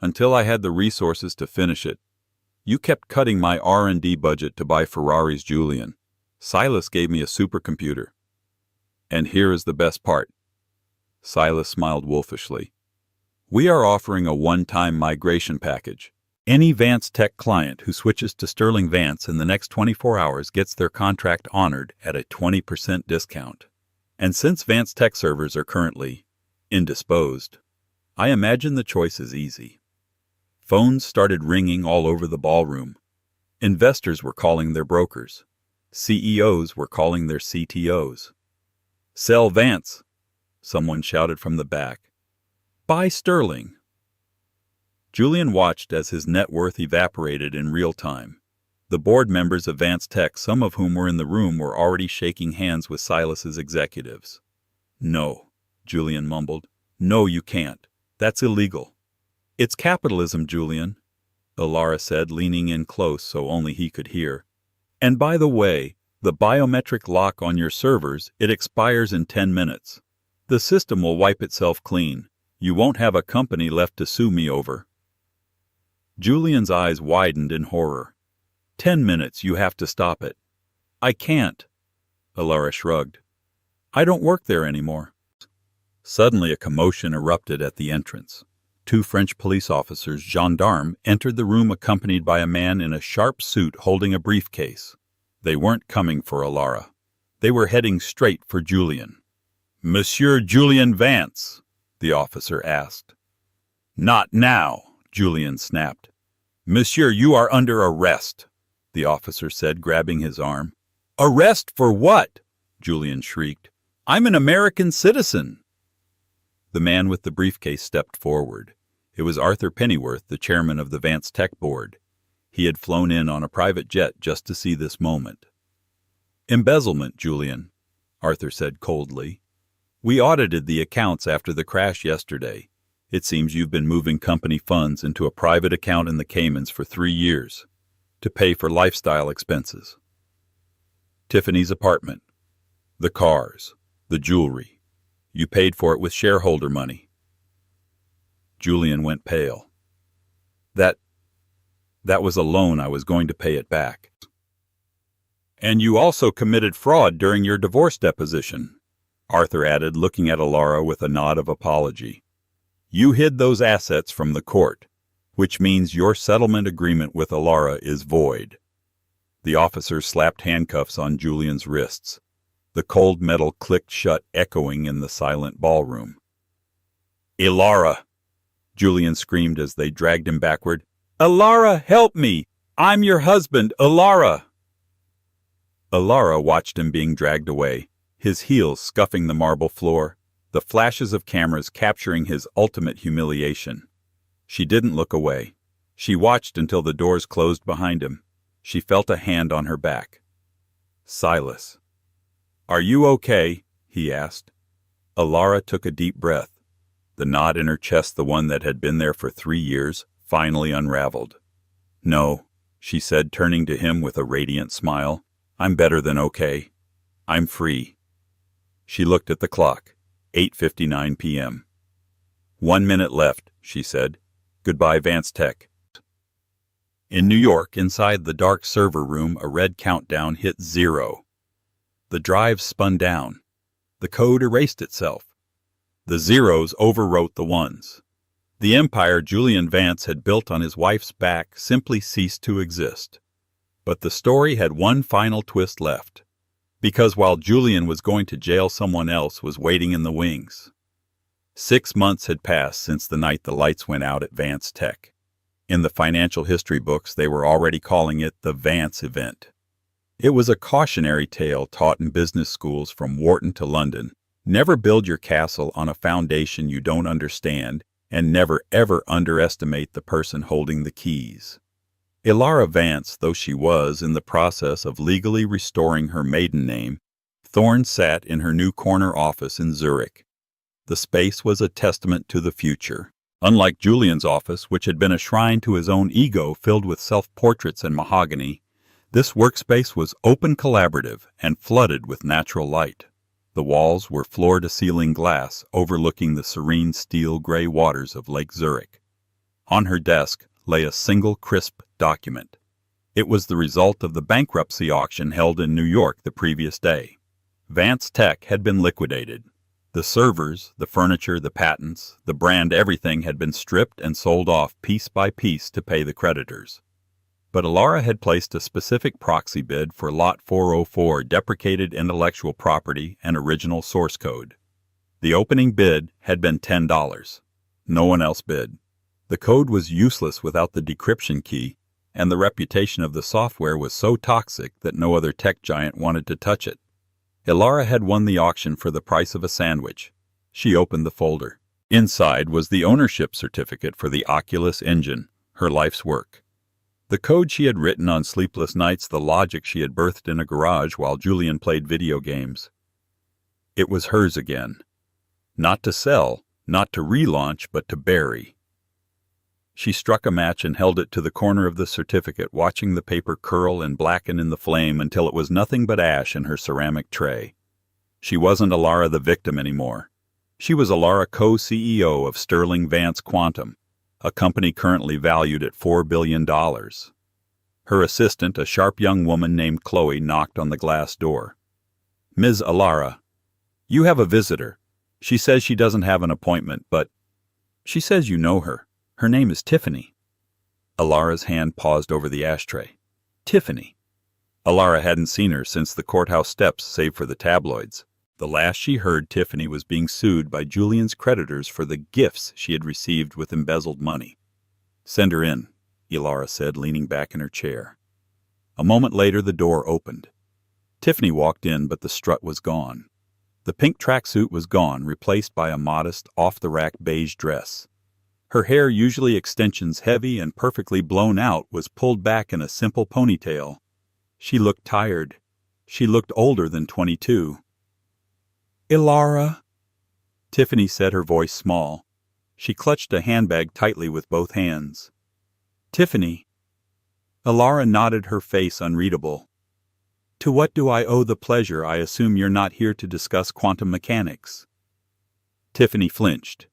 "until I had the resources to finish it. You kept cutting my R&D budget to buy Ferraris, Julian. Silas gave me a supercomputer. And here is the best part." Silas smiled wolfishly. "We are offering a one-time migration package. Any Vance Tech client who switches to Sterling Vance in the next 24 hours gets their contract honored at a 20% discount. And since Vance Tech servers are currently indisposed, I imagine the choice is easy." Phones started ringing all over the ballroom. Investors were calling their brokers. CEOs were calling their CTOs. "Sell Vance," someone shouted from the back. "Buy Sterling." Julian watched as his net worth evaporated in real time. The board members of Vance Tech, some of whom were in the room, were already shaking hands with Silas's executives. "No," Julian mumbled. "No, you can't. That's illegal." "It's capitalism, Julian," Alara said, leaning in close so only he could hear. "And by the way, the biometric lock on your servers, it expires in 10 minutes. The system will wipe itself clean. You won't have a company left to sue me over." Julian's eyes widened in horror. 10 minutes, you have to stop it." "I can't," Alara shrugged. "I don't work there anymore." Suddenly a commotion erupted at the entrance. 2 French police officers, gendarmes, entered the room accompanied by a man in a sharp suit holding a briefcase. They weren't coming for Alara. They were heading straight for Julian. "Monsieur Julian Vance?" the officer asked. "Not now," Julian snapped. "Monsieur, you are under arrest," the officer said, grabbing his arm. "Arrest for what?" Julian shrieked. "I'm an American citizen." The man with the briefcase stepped forward. It was Arthur Pennyworth, the chairman of the Vance Tech board. He had flown in on a private jet just to see this moment. "Embezzlement, Julian," Arthur said coldly. "We audited the accounts after the crash yesterday. It seems you've been moving company funds into a private account in the Caymans for 3 years to pay for lifestyle expenses. Tiffany's apartment, the cars, the jewelry. You paid for it with shareholder money." Julian went pale. That was a loan. I was going to pay it back." "And you also committed fraud during your divorce deposition," Arthur added, looking at Alara with a nod of apology. "You hid those assets from the court, which means your settlement agreement with Alara is void." The officer slapped handcuffs on Julian's wrists. The cold metal clicked shut, echoing in the silent ballroom. "Alara!" Julian screamed as they dragged him backward. "Alara, help me! I'm your husband, Alara!" Alara watched him being dragged away, his heels scuffing the marble floor. the flashes of cameras capturing his ultimate humiliation. She didn't look away. She watched until the doors closed behind him. She felt a hand on her back. Silas. "Are you okay?" he asked. Alara took a deep breath. The knot in her chest, the one that had been there for 3 years, finally unraveled. "No," she said, turning to him with a radiant smile. "I'm better than okay. I'm free." She looked at the clock. 8:59 p.m. "1 minute left," she said. "Goodbye, Vance Tech." In New York, inside the dark server room, a red countdown hit 0. The drive spun down. The code erased itself. The zeros overwrote the ones. The empire Julian Vance had built on his wife's back simply ceased to exist. But the story had one final twist left. Because while Julian was going to jail, someone else was waiting in the wings. 6 months had passed since the night the lights went out at Vance Tech. In the financial history books, they were already calling it the Vance event. It was a cautionary tale taught in business schools from Wharton to London. Never build your castle on a foundation you don't understand, and never ever underestimate the person holding the keys. Alara Vance, though she was in the process of legally restoring her maiden name, Thorne sat in her new corner office in Zurich. The space was a testament to the future. Unlike Julian's office, which had been a shrine to his own ego filled with self-portraits and mahogany, this workspace was open, collaborative, and flooded with natural light. The walls were floor-to-ceiling glass overlooking the serene steel-gray waters of Lake Zurich. On her desk lay a single crisp document. It was the result of the bankruptcy auction held in New York the previous day. Vance Tech had been liquidated. The servers, the furniture, the patents, the brand, everything had been stripped and sold off piece by piece to pay the creditors. But Alara had placed a specific proxy bid for Lot 404, deprecated intellectual property and original source code. The opening bid had been $10. No one else bid. The code was useless without the decryption key, and the reputation of the software was so toxic that no other tech giant wanted to touch it. Alara had won the auction for the price of a sandwich. She opened the folder. Inside was the ownership certificate for the Oculus engine, her life's work. The code she had written on sleepless nights, the logic she had birthed in a garage while Julian played video games. It was hers again. Not to sell, not to relaunch, but to bury. She struck a match and held it to the corner of the certificate, watching the paper curl and blacken in the flame until it was nothing but ash in her ceramic tray. She wasn't Alara the victim anymore. She was Alara, co-CEO of Sterling Vance Quantum, a company currently valued at $4 billion. Her assistant, a sharp young woman named Chloe, knocked on the glass door. "Ms. Alara, you have a visitor. She says she doesn't have an appointment, but she says you know her. Her name is Tiffany." Alara's hand paused over the ashtray. Tiffany. Alara hadn't seen her since the courthouse steps, save for the tabloids. The last she heard, Tiffany was being sued by Julian's creditors for the gifts she had received with embezzled money. "Send her in," Alara said, leaning back in her chair. A moment later, the door opened. Tiffany walked in, but the strut was gone. The pink tracksuit was gone, replaced by a modest, off-the-rack beige dress. Her hair, usually extensions heavy and perfectly blown out, was pulled back in a simple ponytail. She looked tired. She looked older than 22. "Alara," Tiffany said, her voice small. She clutched a handbag tightly with both hands. "Tiffany." Alara nodded, her face unreadable. "To what do I owe the pleasure? I assume you're not here to discuss quantum mechanics." Tiffany flinched.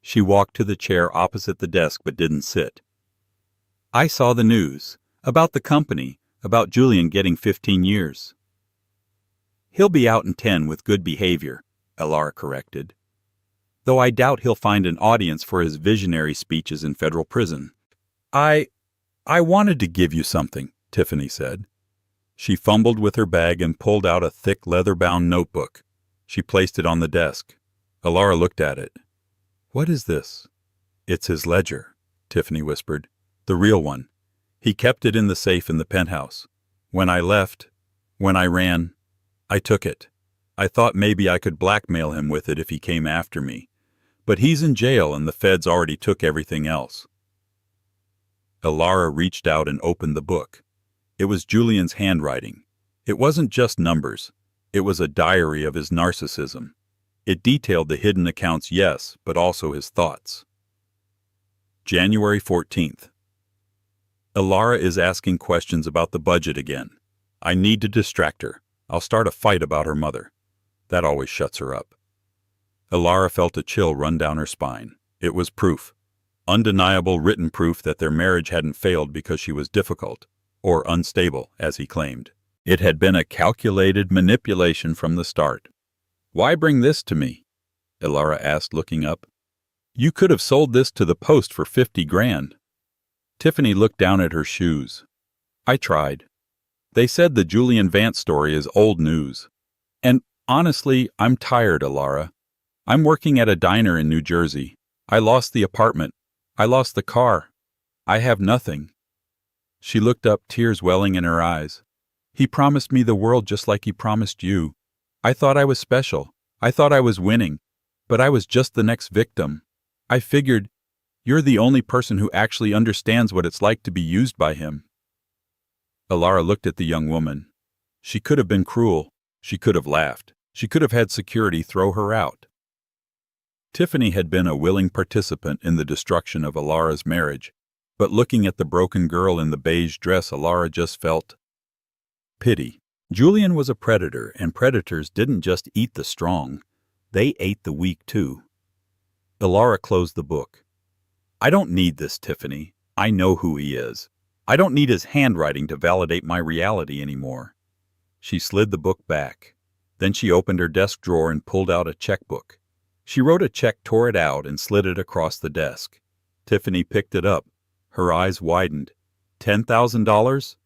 She walked to the chair opposite the desk but didn't sit. "I saw the news. About the company. About Julian getting 15 years. "He'll be out in 10 with good behavior," Alara corrected. "Though I doubt he'll find an audience for his visionary speeches in federal prison." I wanted to give you something," Tiffany said. She fumbled with her bag and pulled out a thick leather-bound notebook. She placed it on the desk. Alara looked at it. "What is this?" "It's his ledger," Tiffany whispered. "The real one. He kept it in the safe in the penthouse. When I left, when I ran, I took it. I thought maybe I could blackmail him with it if he came after me. But he's in jail and the feds already took everything else." Elara reached out and opened the book. It was Julian's handwriting. It wasn't just numbers. It was a diary of his narcissism. It detailed the hidden accounts, yes, but also his thoughts. January 14th. Elara is asking questions about the budget again. I need to distract her. I'll start a fight about her mother. That always shuts her up. Elara felt a chill run down her spine. It was proof. Undeniable written proof that their marriage hadn't failed because she was difficult, or unstable, as he claimed. It had been a calculated manipulation from the start. "Why bring this to me?" Elara asked, looking up. "You could have sold this to the Post for 50 grand. Tiffany looked down at her shoes. "I tried. They said the Julian Vance story is old news. And honestly, I'm tired, Elara. I'm working at a diner in New Jersey. I lost the apartment. I lost the car. I have nothing." She looked up, tears welling in her eyes. "He promised me the world just like he promised you. I thought I was special. I thought I was winning. But I was just the next victim. I figured, you're the only person who actually understands what it's like to be used by him." Elara looked at the young woman. She could have been cruel. She could have laughed. She could have had security throw her out. Tiffany had been a willing participant in the destruction of Elara's marriage, but looking at the broken girl in the beige dress, Elara just felt pity. Julian was a predator, and predators didn't just eat the strong. They ate the weak, too. Elara closed the book. "I don't need this, Tiffany. I know who he is. I don't need his handwriting to validate my reality anymore." She slid the book back. Then she opened her desk drawer and pulled out a checkbook. She wrote a check, tore it out, and slid it across the desk. Tiffany picked it up. Her eyes widened. $10,000?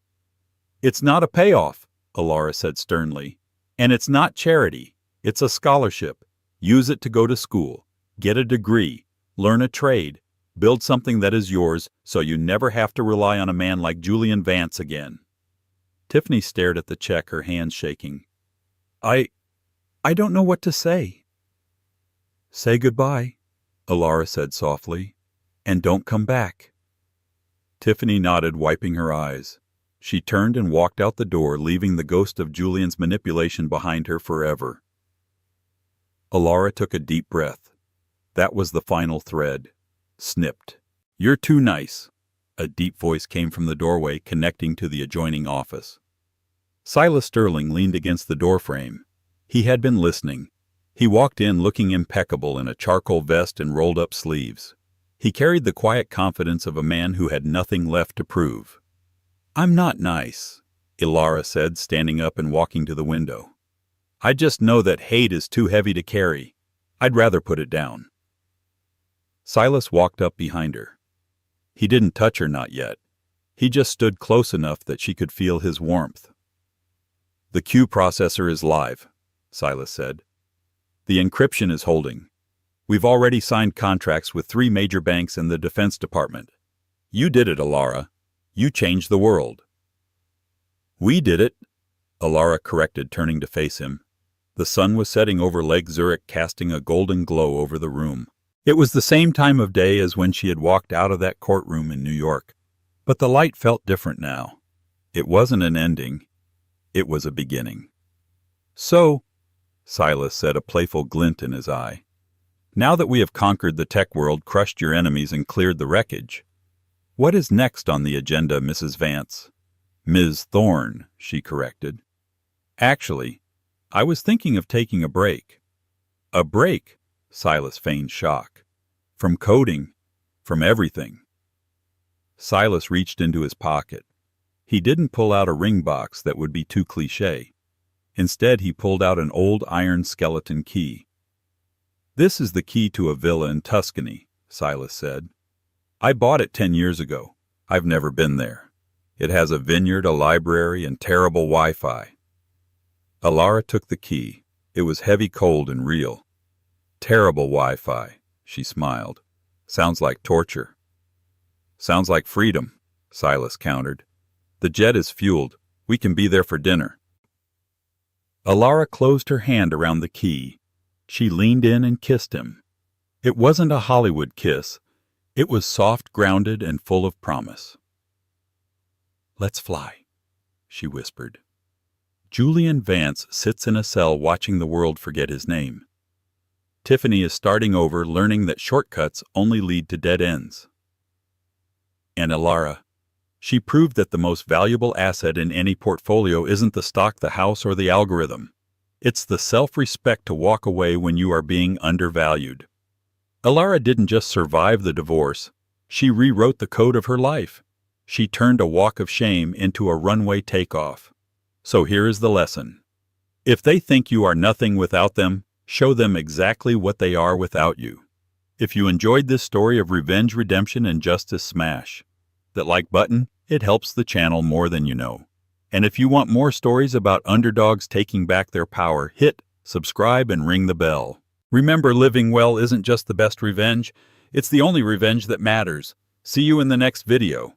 "It's not a payoff," Elara said sternly. "And it's not charity. It's a scholarship. Use it to go to school, get a degree, learn a trade, build something that is yours so you never have to rely on a man like Julian Vance again." Tiffany stared at the check, her hands shaking. I don't know what to say." "Say goodbye," Elara said softly, "and don't come back." Tiffany nodded, wiping her eyes. She turned and walked out the door, leaving the ghost of Julian's manipulation behind her forever. Elara took a deep breath. That was the final thread. Snipped. "You're too nice." A deep voice came from the doorway connecting to the adjoining office. Silas Sterling leaned against the doorframe. He had been listening. He walked in looking impeccable in a charcoal vest and rolled-up sleeves. He carried the quiet confidence of a man who had nothing left to prove. "I'm not nice," Elara said, standing up and walking to the window. "I just know that hate is too heavy to carry. I'd rather put it down." Silas walked up behind her. He didn't touch her, not yet. He just stood close enough that she could feel his warmth. "The Q processor is live," Silas said. "The encryption is holding. We've already signed contracts with 3 major banks and the Defense Department. You did it, Elara. You changed the world." "We did it," Elara corrected, turning to face him. The sun was setting over Lake Zurich, casting a golden glow over the room. It was the same time of day as when she had walked out of that courtroom in New York, but the light felt different now. It wasn't an ending. It was a beginning. "So," Silas said, a playful glint in his eye, "now that we have conquered the tech world, crushed your enemies, and cleared the wreckage, what is next on the agenda, Mrs. Vance?" "Ms. Thorne," she corrected. "Actually, I was thinking of taking a break." "A break?" Silas feigned shock. "From coding? From everything?" Silas reached into his pocket. He didn't pull out a ring box, that would be too cliché. Instead, he pulled out an old iron skeleton key. "This is the key to a villa in Tuscany," Silas said. "I bought it 10 years ago. I've never been there. It has a vineyard, a library, and terrible Wi-Fi." Elara took the key. It was heavy, cold, and real. "Terrible Wi-Fi," she smiled. "Sounds like torture." "Sounds like freedom," Silas countered. "The jet is fueled. We can be there for dinner." Alara closed her hand around the key. She leaned in and kissed him. It wasn't a Hollywood kiss. It was soft, grounded, and full of promise. "Let's fly," she whispered. Julian Vance sits in a cell watching the world forget his name. Tiffany is starting over, learning that shortcuts only lead to dead ends. And Alara, she proved that the most valuable asset in any portfolio isn't the stock, the house, or the algorithm. It's the self-respect to walk away when you are being undervalued. Alara didn't just survive the divorce. She rewrote the code of her life. She turned a walk of shame into a runway takeoff. So here is the lesson. If they think you are nothing without them, show them exactly what they are without you. If you enjoyed this story of revenge, redemption, and justice, smash that like button. It helps the channel more than you know. And if you want more stories about underdogs taking back their power, hit subscribe and ring the bell. Remember, living well isn't just the best revenge, it's the only revenge that matters. See you in the next video.